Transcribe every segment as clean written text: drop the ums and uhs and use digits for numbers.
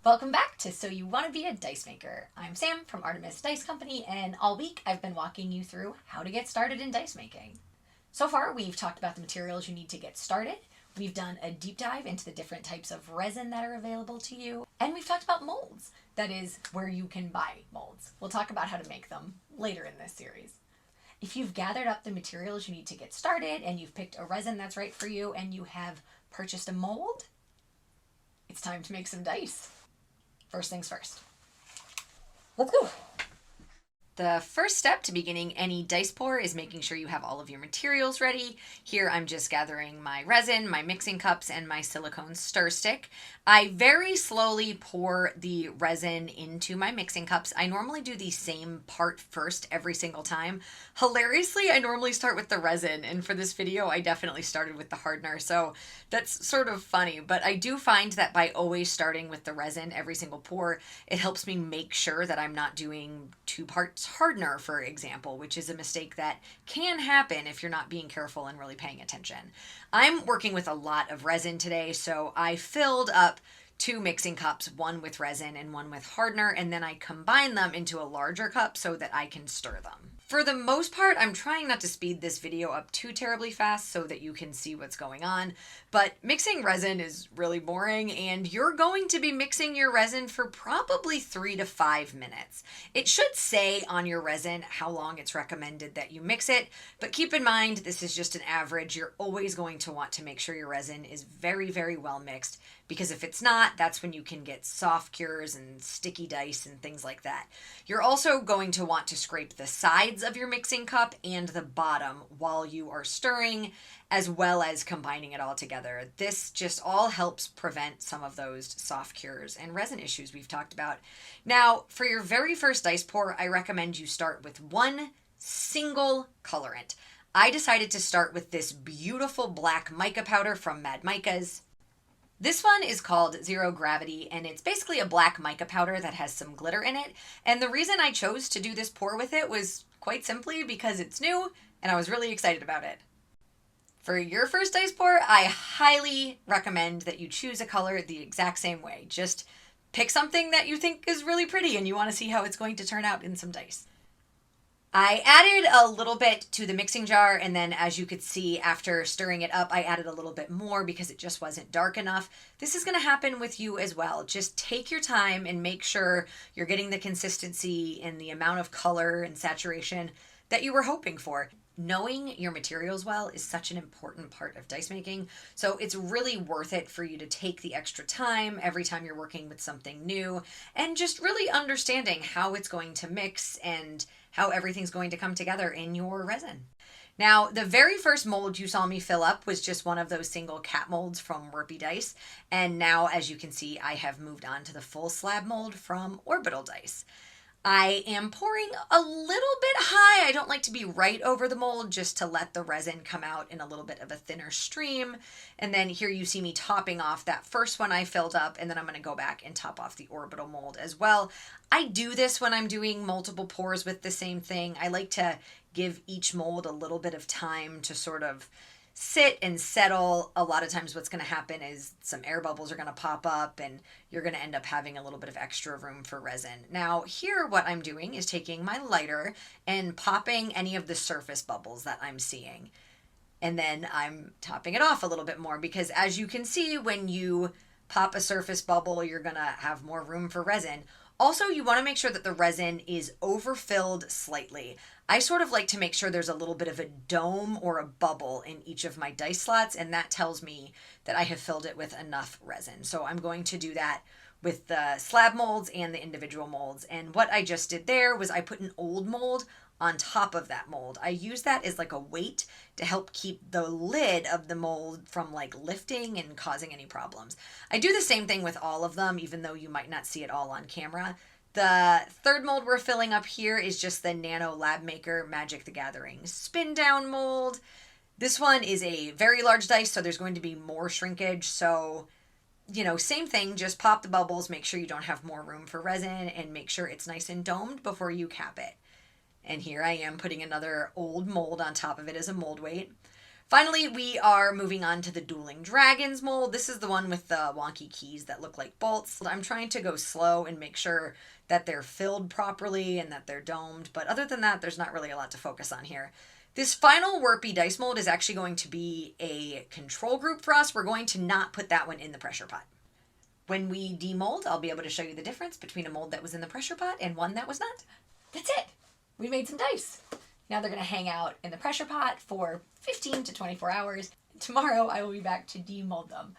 Welcome back to So You Want to Be a Dice Maker. I'm Sam from Artemis Dice Company, and all week I've been walking you through how to get started in dice making. So far, we've talked about the materials you need to get started, we've done a deep dive into the different types of resin that are available to you, and we've talked about molds, that is, where you can buy molds. We'll talk about how to make them later in this series. If you've gathered up the materials you need to get started, and you've picked a resin that's right for you, and you have purchased a mold, it's time to make some dice. First things first. Let's go. The first step to beginning any dice pour is making sure you have all of your materials ready. Here I'm just gathering my resin, my mixing cups, and my silicone stir stick. I very slowly pour the resin into my mixing cups. I normally do the same part first every single time. Hilariously, I normally start with the resin, and for this video I definitely started with the hardener, so that's sort of funny, but I do find that by always starting with the resin every single pour, it helps me make sure that I'm not doing 2 parts hardener, for example, which is a mistake that can happen if you're not being careful and really paying attention. I'm working with a lot of resin today, so I filled up 2 mixing cups, one with resin and one with hardener, and then I combine them into a larger cup so that I can stir them. For the most part, I'm trying not to speed this video up too terribly fast so that you can see what's going on, but mixing resin is really boring, and you're going to be mixing your resin for probably 3 to 5 minutes. It should say on your resin how long it's recommended that you mix it, but keep in mind this is just an average. You're always going to want to make sure your resin is very, very well mixed, because if it's not, that's when you can get soft cures and sticky dice and things like that. You're also going to want to scrape the sides of your mixing cup and the bottom while you are stirring, as well as combining it all together. This just all helps prevent some of those soft cures and resin issues we've talked about. Now, for your very first dice pour, I recommend you start with one single colorant. I decided to start with this beautiful black mica powder from Mad Micas. This one is called Zero Gravity, and it's basically a black mica powder that has some glitter in it. And the reason I chose to do this pour with it was quite simply because it's new, and I was really excited about it. For your first dice pour, I highly recommend that you choose a color the exact same way. Just pick something that you think is really pretty and you want to see how it's going to turn out in some dice. I added a little bit to the mixing jar, and then as you could see after stirring it up, I added a little bit more because it just wasn't dark enough. This is going to happen with you as well. Just take your time and make sure you're getting the consistency and the amount of color and saturation that you were hoping for. Knowing your materials well is such an important part of dice making, so it's really worth it for you to take the extra time every time you're working with something new and just really understanding how it's going to mix and how everything's going to come together in your resin. Now, the very first mold you saw me fill up was just one of those single cat molds from Warpy Dice, and now, as you can see, I have moved on to the full slab mold from Orbital Dice. I am pouring a little bit high. I don't like to be right over the mold, just to let the resin come out in a little bit of a thinner stream. And then here you see me topping off that first one I filled up, and then I'm going to go back and top off the orbital mold as well. I do this when I'm doing multiple pours with the same thing. I like to give each mold a little bit of time to sort of sit and settle. A lot of times what's going to happen is some air bubbles are going to pop up and you're going to end up having a little bit of extra room for resin. Now here what I'm doing is taking my lighter and popping any of the surface bubbles that I'm seeing. And then I'm topping it off a little bit more because, as you can see, when you pop a surface bubble, you're going to have more room for resin. Also, you want to make sure that the resin is overfilled slightly. I sort of like to make sure there's a little bit of a dome or a bubble in each of my dice slots, and that tells me that I have filled it with enough resin. So I'm going to do that with the slab molds and the individual molds. And what I just did there was I put an old mold on top of that mold. I use that as like a weight to help keep the lid of the mold from like lifting and causing any problems. I do the same thing with all of them, even though you might not see it all on camera. The third mold we're filling up here is just the Nano Lab Maker Magic the Gathering Spin Down mold. This one is a very large dice, so there's going to be more shrinkage. So, you know, same thing, just pop the bubbles, make sure you don't have more room for resin, and make sure it's nice and domed before you cap it. And here I am putting another old mold on top of it as a mold weight. Finally, we are moving on to the Dueling Dragons mold. This is the one with the wonky keys that look like bolts. I'm trying to go slow and make sure that they're filled properly and that they're domed, but other than that, there's not really a lot to focus on here. This final Warpy dice mold is actually going to be a control group for us. We're going to not put that one in the pressure pot. When we demold, I'll be able to show you the difference between a mold that was in the pressure pot and one that was not. That's it. We made some dice. Now they're going to hang out in the pressure pot for 15 to 24 hours. Tomorrow I will be back to demold them.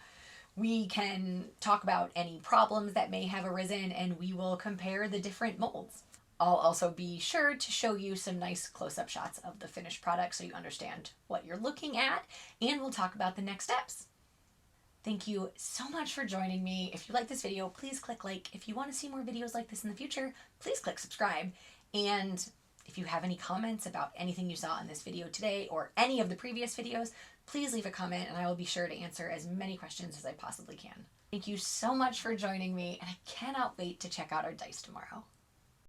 We can talk about any problems that may have arisen and we will compare the different molds. I'll also be sure to show you some nice close-up shots of the finished product so you understand what you're looking at, and we'll talk about the next steps. Thank you so much for joining me. If you like this video, please click like. If you want to see more videos like this in the future, please click subscribe. And if you have any comments about anything you saw in this video today or any of the previous videos, please leave a comment and I will be sure to answer as many questions as I possibly can. Thank you so much for joining me, and I cannot wait to check out our dice tomorrow.